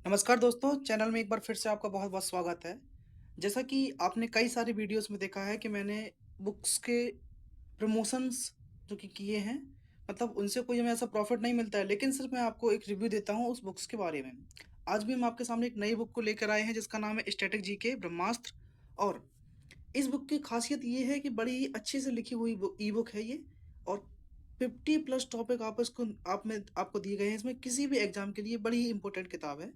नमस्कार दोस्तों, चैनल में एक बार फिर से आपका बहुत-बहुत स्वागत है। जैसा कि आपने कई सारी वीडियोज़ में देखा है कि मैंने बुक्स के प्रमोशंस जो कि किए हैं, मतलब उनसे कोई हमें ऐसा प्रॉफ़िट नहीं मिलता है, लेकिन सिर्फ़ मैं आपको एक रिव्यू देता हूँ उस बुक्स के बारे में। आज भी हम आपके सामने एक नई बुक को लेकर आए हैं जिसका नाम है स्टैटिक जीके ब्रह्मास्त्र। और इस बुक की ख़ासियत ये है कि बड़ी ही अच्छे से लिखी हुई ई-बुक है ये। और 50 प्लस टॉपिक आप इसको आप में आपको दिए गए हैं। इसमें किसी भी एग्ज़ाम के लिए बड़ी ही इम्पोर्टेंट किताब है,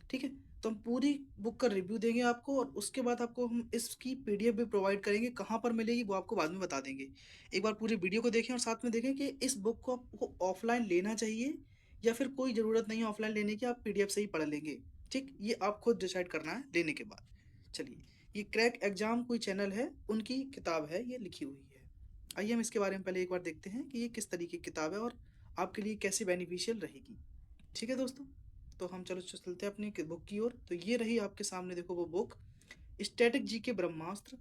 ठीक है? तो हम पूरी बुक का रिव्यू देंगे आपको और उसके बाद आपको हम इसकी पीडीएफ भी प्रोवाइड करेंगे, कहाँ पर मिलेगी वो आपको बाद में बता देंगे। एक बार पूरी वीडियो को देखें और साथ में देखें कि इस बुक को आपको ऑफ़लाइन लेना चाहिए या फिर कोई ज़रूरत नहीं है ऑफ़लाइन लेने की, आप पीडीएफ से ही पढ़ लेंगे, ठीक? ये आप खुद डिसाइड करना है लेने के बाद। चलिए, ये क्रैक एग्जाम कोई चैनल है, उनकी किताब है, ये लिखी हुई है। आइए हम इसके बारे में पहले एक बार देखते हैं कि ये किस तरीके की किताब है और आपके लिए कैसे बेनिफिशियल रहेगी। ठीक है दोस्तों? तो हम चलो चलते हैं अपनी बुक की ओर। तो ये रही आपके सामने, देखो वो बुक स्टैटिक जीके ब्रह्मास्त्र।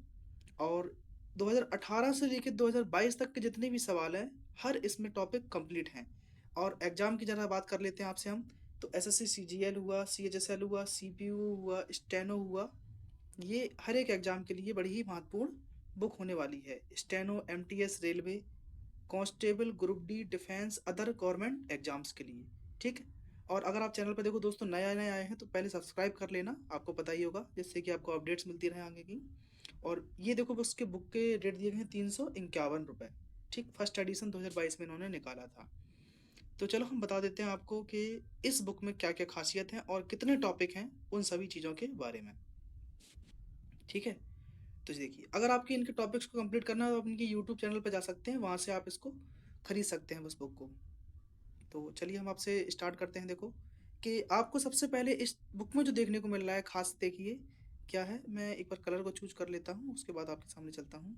और 2018 से लेकर 2022 तक के जितने भी सवाल हैं, हर इसमें टॉपिक कंप्लीट हैं। और एग्जाम की जरा बात कर लेते हैं आपसे हम। तो एसएससी सीजीएल हुआ, सीएचएसएल हुआ, सीपीयू हुआ, स्टेनो हुआ, ये हर एक एग्जाम के लिए बड़ी ही महत्वपूर्ण बुक होने वाली है। Steno, MTS, railway, constable, group D, defence, other government exams के लिए, ठीक है? और अगर आप चैनल पर देखो दोस्तों नए नए आए हैं तो पहले सब्सक्राइब कर लेना, आपको पता ही होगा, जिससे कि आपको अपडेट्स मिलती रहे आगे की। और ये देखो उसके बुक के रेट दिए गए हैं 351 रुपये, ठीक? फर्स्ट एडिशन 2022 में इन्होंने निकाला था। तो चलो हम बता देते हैं आपको कि इस बुक में क्या क्या खासियत है और कितने टॉपिक हैं उन सभी चीज़ों के बारे में, ठीक है? तो देखिए, अगर आपके इनके टॉपिक्स को कंप्लीट करना है तो आप इनके यूट्यूब चैनल पर जा सकते हैं, वहाँ से आप इसको खरीद सकते हैं, उस बुक को। तो चलिए हम आपसे स्टार्ट करते हैं। देखो कि आपको सबसे पहले इस बुक में जो देखने को मिल रहा है, खास देखिए क्या है। मैं एक बार कलर को चूज कर लेता हूँ, उसके बाद आपके सामने चलता हूँ।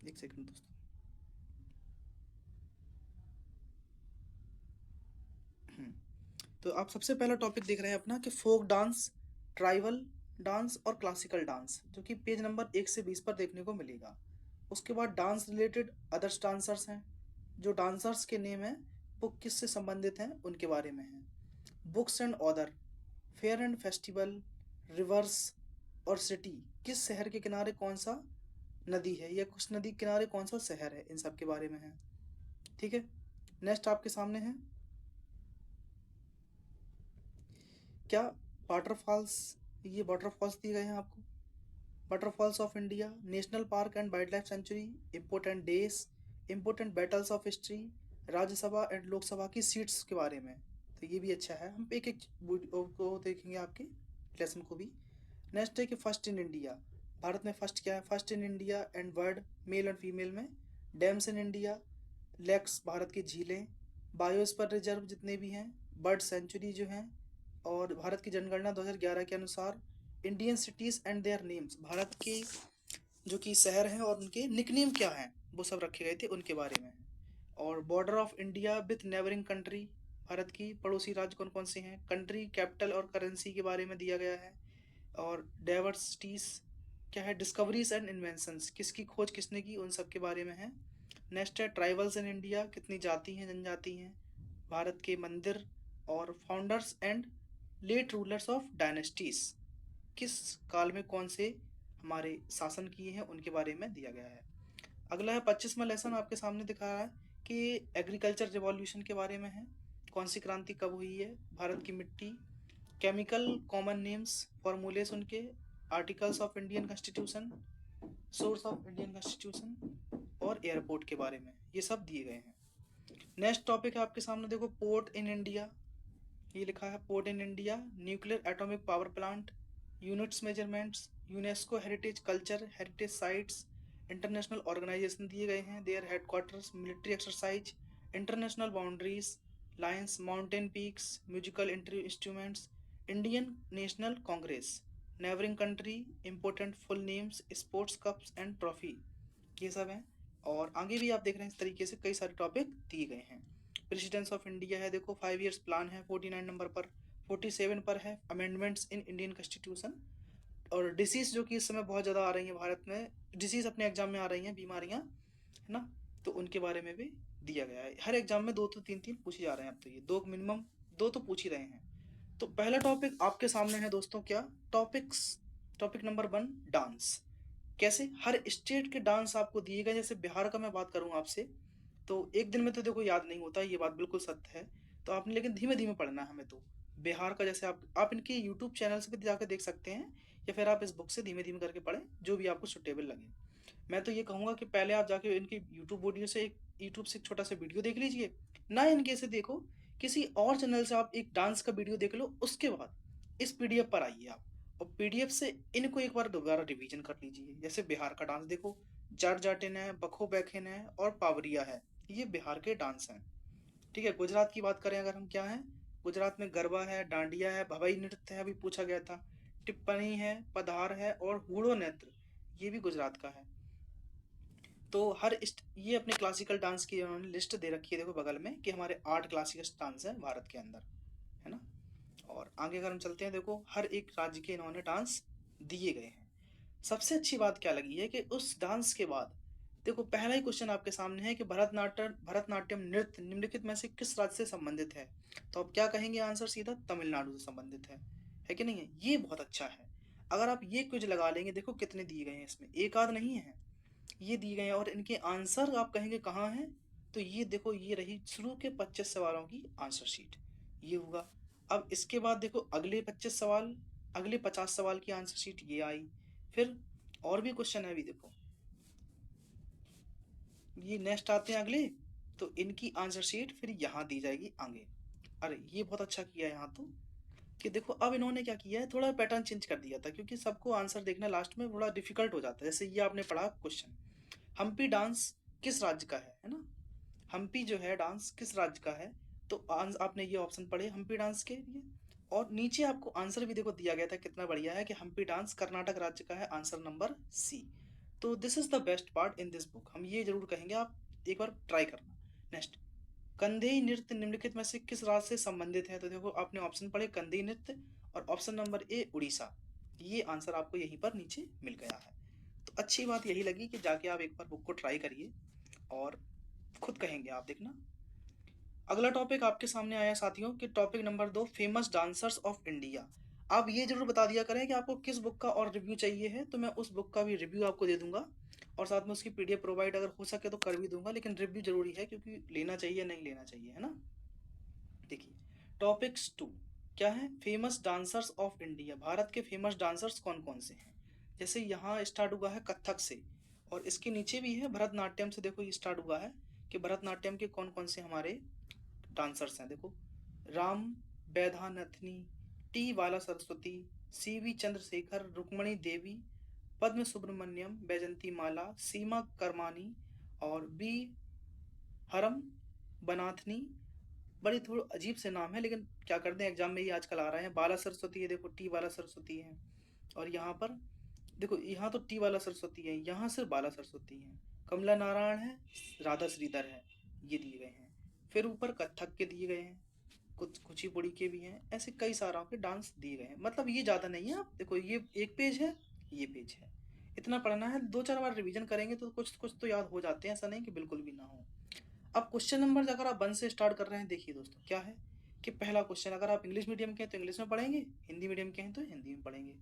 एक सेकंड दोस्तों। हम्म, तो आप सबसे पहला टॉपिक देख रहे हैं अपना कि फोक डांस, ट्राइबल डांस और क्लासिकल डांस, जो कि पेज नंबर 1 से 20 पर देखने को मिलेगा। उसके बाद डांस रिलेटेड अदर्स डांसर्स हैं, जो डांसर्स के नेम हैं वो किससे संबंधित हैं उनके बारे में है। Books and other, fair and festival, reverse और सिटी, किस शहर के किनारे कौन सा नदी है या कुछ नदी के किनारे कौन सा शहर है, इन सब के बारे में है, ठीक है? नेक्स्ट आपके सामने है क्या, वाटरफॉल्स। ये वाटरफॉल्स दिए गए हैं आपको। Waterfalls of India, national park and wild life sanctuary, important days, important battles of history, Rajya Sabha and Lok Sabha की सीट्स के बारे में। तो ये भी अच्छा है, हम एक एक को देखेंगे आपके लेसन को भी। नेक्स्ट है कि फर्स्ट इन इंडिया, भारत में फर्स्ट क्या है, first in India and world, male and female में। Dams in India, lakes, Bharat की झीलें, बायोस्फीयर रिजर्व जितने भी हैं, बर्ड सेंचुरी जो हैं। और भारत की जनगणना 2011 के अनुसार, Indian cities and their names, Bharat के जो कि शहर हैं और उनके निकनेम क्या हैं वो सब रखे गए थे, उनके बारे में। और border of India with neighbouring country, Bharat की पड़ोसी राज्य कौन कौन से हैं, कंट्री, कैपिटल और करेंसी के बारे में दिया गया है। और डाइवर्सिटीज क्या है, डिस्कवरीज एंड इन्वेंशंस, किसकी खोज किसने की, उन सब के बारे में है। नेक्स्ट है ट्राइबल्स इन इंडिया, कितनी जाति हैं, जनजाति हैं, भारत के मंदिर। और founders and let rulers of dynasties, किस काल में कौन से हमारे शासन किए हैं उनके बारे में दिया गया है। अगला है 25वां लेसन, आपके सामने दिखा रहा है कि एग्रीकल्चर रिवॉल्यूशन के बारे में है, कौन सी क्रांति कब हुई है, भारत की मिट्टी, केमिकल कॉमन नेम्स, फॉर्मूलेस उनके, articles of Indian constitution, source of Indian constitution और एयरपोर्ट के बारे में, ये सब दिए गए हैं। नेक्स्ट टॉपिक है आपके सामने, देखो पोर्ट इन इंडिया, ये लिखा है port in India, nuclear atomic power plant, units measurements, UNESCO heritage culture heritage sites, international organization दिए गए हैं, their headquarters, military exercise, international boundaries, lines, mountain peaks, musical instruments, Indian National Congress, neighbouring country, important full names, sports cups and trophy, ये सब हैं। और आगे भी आप देख रहे हैं इस तरीके से कई सारे टॉपिक दिए गए हैं। प्रेसिडेंस ऑफ इंडिया है, देखो 5 ईयर्स प्लान है 49 नंबर पर। 47 पर है अमेंडमेंट्स इन इंडियन कॉन्स्टिट्यूशन। और डिसीज जो कि इस समय बहुत ज़्यादा आ रही हैं भारत में, डिसीज अपने एग्जाम में आ रही हैं, बीमारियां, है ना? तो उनके बारे में भी दिया गया है। हर एग्जाम में दो तो तीन तीन पूछे जा रहे हैं, अब तो ये दो मिनिमम, दो तो पूछ ही रहे हैं। तो पहला टॉपिक आपके सामने है दोस्तों, क्या टॉपिक्स। Topic number 1, dance. कैसे हर स्टेट के डांस आपको दिए गए। जैसे बिहार का मैं बात करूं आपसे, तो एक दिन में तो देखो याद नहीं होता, ये बात बिल्कुल सत्य है। तो आपने लेकिन धीमे धीमे पढ़ना है हमें। तो बिहार का जैसे आप इनके यूट्यूब चैनल से भी जाकर देख सकते हैं, या फिर आप इस बुक से धीमे धीमे करके पढ़ें, जो भी आपको सुटेबल लगे। मैं तो ये कहूँगा कि पहले आप जाके इनकी यूट्यूब वीडियो से यूट्यूब से एक छोटा सा वीडियो देख लीजिए, ना इनके से देखो, किसी और चैनल से आप एक डांस का वीडियो देख लो, उसके बाद इस पीडीएफ पर आइए आप, और पीडीएफ से इनको एक बार दोबारा रिवीजन कर लीजिए। जैसे बिहार का डांस देखो, जाट जाटिन है, बखो बैखिन है और पावरिया है, ये बिहार के डांस हैं। ठीक है, गुजरात की बात करें अगर हम, क्या है, गुजरात में गरबा है, डांडिया है, भवाई नृत्य है, अभी पूछा गया था, टिप्पणी है, पधार है और हूड़ो नृत्य, ये भी गुजरात का है। तो ये अपने क्लासिकल डांस की उन्होंने लिस्ट दे रखी है, देखो बगल में, कि हमारे 8 क्लासिकल डांस हैं भारत के अंदर, है ना। और आगे अगर हम चलते हैं, देखो हर एक राज्य के इन्होंने डांस दिए गए हैं। सबसे अच्छी बात क्या लगी है कि उस डांस के बाद देखो पहला ही क्वेश्चन आपके सामने है कि भरतनाट्यम नृत्य निम्नलिखित में से किस राज्य से संबंधित है। तो आप क्या कहेंगे, आंसर सीधा तमिलनाडु से संबंधित है कि नहीं है। ये बहुत अच्छा है। अगर आप ये क्विज लगा लेंगे, देखो कितने दिए गए हैं इसमें, एक आध नहीं है, ये दिए गए हैं, और इनके आंसर आप कहेंगे कहाँ हैं। तो ये देखो, ये रही शुरू के 25 सवालों की आंसर शीट, ये होगा। अब इसके बाद देखो अगले 25 सवाल, अगले 50 सवाल की आंसर शीट ये आई। फिर और भी क्वेश्चन है अभी देखो, ये नेक्स्ट आते हैं अगले, तो इनकी आंसर शीट फिर यहाँ दी जाएगी आगे। अरे ये बहुत अच्छा किया है यहाँ तो, कि देखो अब इन्होंने क्या किया है, थोड़ा पैटर्न चेंज कर दिया था, क्योंकि सबको आंसर देखना लास्ट में थोड़ा डिफिकल्ट हो जाता है। जैसे ये आपने पढ़ा क्वेश्चन, हम्पी डांस किस राज्य का है ना। हम्पी जो है डांस किस राज्य का है, तो आपने ये ऑप्शन पढ़े हम्पी डांस के लिए, और नीचे आपको आंसर भी देखो दिया गया था, कितना बढ़िया है, कि हम्पी डांस कर्नाटक राज्य का है, आंसर नंबर सी। तो this is the best part in this book, हम ये जरूर कहेंगे, आप एक बार ट्राई करना। नेक्स्ट, कंधेई नृत्य निम्नलिखित में से किस राज्य से संबंधित है। तो देखो आपने ऑप्शन पढ़े कंधेई नृत्य, और ऑप्शन नंबर ए उड़ीसा, ये आंसर आपको यहीं पर नीचे मिल गया है। तो अच्छी बात यही लगी कि जाके आप एक बार बुक को ट्राई करिए, और खुद कहेंगे आप, देखना। अगला टॉपिक आपके सामने आया साथियों, कि topic number 2, famous dancers of India. आप ये जरूर बता दिया करें कि आपको किस बुक का और रिव्यू चाहिए है, तो मैं उस बुक का भी रिव्यू आपको दे दूंगा, और साथ में उसकी पीडीएफ प्रोवाइड अगर हो सके तो कर भी दूंगा, लेकिन रिव्यू जरूरी है, क्योंकि लेना चाहिए नहीं लेना चाहिए, है ना। देखिए टॉपिक्स 2 क्या है, famous dancers of India, Bharat के फेमस डांसर्स कौन कौन से हैं। जैसे यहाँ स्टार्ट हुआ है कथक से, और इसके नीचे भी है भरतनाट्यम से, देखो ये स्टार्ट हुआ है कि भरतनाट्यम के कौन कौन से हमारे डांसर्स हैं। देखो Ram Vaidyanathan, T Bala Saraswati, C V Chandrashekhar, Rukmini Devi, Padma Subrahmanyam, Vyjayanti Mala, Sheema Kermani और बी हरम बनाथनी। बड़ी थोड़ा अजीब से नाम है, लेकिन क्या करते हैं, एग्जाम में ही आजकल आ रहे हैं। बाला सरस्वती है, देखो टी बाला सरस्वती है, और यहाँ पर देखो यहाँ तो टी बाला सरस्वती है, यहाँ सिर्फ बाला सरस्वती है। कमला नारायण है, राधा श्रीधर है, ये दिए गए हैं। फिर ऊपर कथक के दिए गए हैं, कुछ कुचिपुड़ी के भी हैं, ऐसे कई सारों के डांस दिए गए हैं। मतलब ये ज़्यादा नहीं है, आप देखो ये एक पेज है, ये पेज है, इतना पढ़ना है। 2-4 बार रिवीजन करेंगे तो कुछ कुछ तो याद हो जाते हैं, ऐसा नहीं कि बिल्कुल भी ना हो। अब क्वेश्चन नंबर अगर आप 1 से स्टार्ट कर रहे हैं, देखिए दोस्तों क्या है, कि पहला क्वेश्चन, अगर आप इंग्लिश मीडियम के हैं तो इंग्लिश में पढ़ेंगे, हिंदी मीडियम के हैं तो हिंदी में पढ़ेंगे।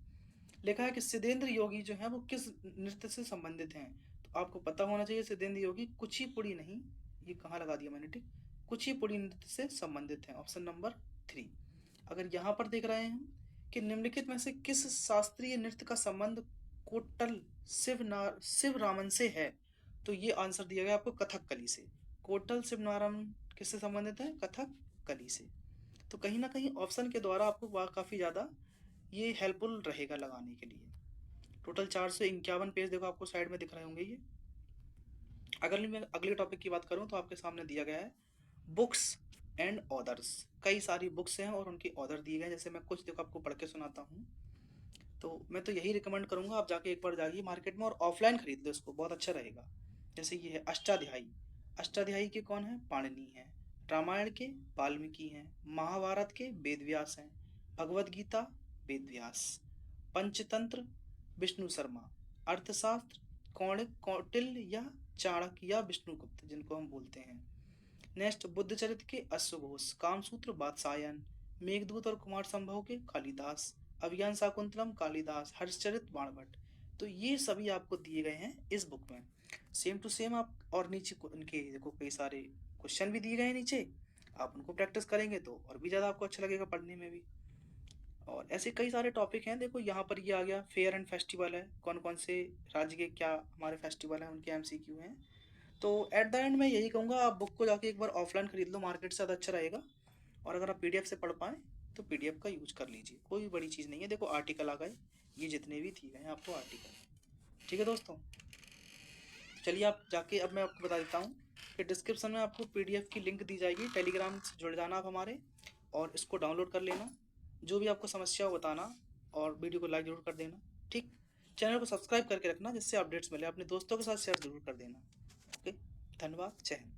लिखा है कि सिद्धेंद्र योगी जो है वो किस नृत्य से संबंधित हैं। तो आपको पता होना चाहिए, सिद्धेंद्र योगी कुचिपुड़ी नहीं, ये कहाँ लगा दिया मैंने, ठीक, कुचिपुड़ी नृत्य से संबंधित है, ऑप्शन नंबर 3। अगर यहाँ पर देख रहे हैं हम कि निम्नलिखित में से किस शास्त्रीय नृत्य का संबंध कोटल शिव रामन से है, तो ये आंसर दिया गया आपको कथकली से। कोटल शिव नारायण किससे संबंधित है, कथक कली से। तो कहीं ना कहीं ऑप्शन के द्वारा आपको काफ़ी ज़्यादा ये हेल्पफुल रहेगा लगाने के लिए। टोटल 451 पेज देखो आपको साइड में दिख रहे होंगे ये। अगर मैं अगले टॉपिक की बात करूं तो आपके सामने दिया गया है बुक्स एंड ऑथर्स। कई सारी बुक्स हैं और उनके ऑथर दिए गए हैं। जैसे मैं कुछ देखो आपको पढ़ के सुनाता हूँ, तो मैं तो यही रिकमेंड करूंगा, आप जाके एक बार जाइए मार्केट में और ऑफलाइन खरीद लो इसको, बहुत अच्छा रहेगा। जैसे ये है अष्टाध्यायी, अष्टाध्यायी के कौन है, पाणिनि है। रामायण के वाल्मीकि हैं, महाभारत के वेद व्यास हैं, भगवद गीता वेद व्यास, पंचतंत्र विष्णु शर्मा, अर्थशास्त्र कौटिल्य या चाणक्य या विष्णुगुप्त जिनको हम बोलते हैं। नेक्स्ट बुद्ध चरित्र के अश्वघोष, कामसूत्र वात्सायन, मेघदूत और कुमार संभव के कालिदास, अभिज्ञान शाकुंतलम कालिदास, हर्षचरित बाणभट्ट। तो ये सभी आपको दिए गए हैं इस बुक में, सेम टू सेम। आप और नीचे उनके देखो कई सारे क्वेश्चन भी दिए गए हैं नीचे, आप उनको प्रैक्टिस करेंगे तो और भी ज़्यादा आपको अच्छा लगेगा पढ़ने में भी। और ऐसे कई सारे टॉपिक हैं, देखो यहाँ पर ये आ गया फेयर एंड फेस्टिवल है, कौन कौन से राज्य के क्या हमारे फेस्टिवल हैं उनके एमसीक्यू हैं। तो एट द एंड मैं यही कहूँगा, आप बुक को जाके एक बार ऑफलाइन खरीद लो, मार्केट से ज़्यादा अच्छा रहेगा। और अगर आप पीडीएफ से पढ़ पाएँ तो पीडीएफ का यूज कर लीजिए, कोई बड़ी चीज़ नहीं है। देखो आर्टिकल आ गए, ये जितने भी दिए गए हैं आपको आर्टिकल, ठीक है दोस्तों। चलिए आप जाके, अब मैं आपको बता देता हूँ कि डिस्क्रिप्शन में आपको पीडीएफ की लिंक दी जाएगी, टेलीग्राम से जुड़ जाना आप हमारे, और इसको डाउनलोड कर लेना। जो भी आपको समस्या हो बताना, और वीडियो को लाइक जरूर कर देना, ठीक। चैनल को सब्सक्राइब करके रखना जिससे अपडेट्स मिले, अपने दोस्तों के साथ शेयर जरूर कर देना। ओके, धन्यवाद, जय हिंद।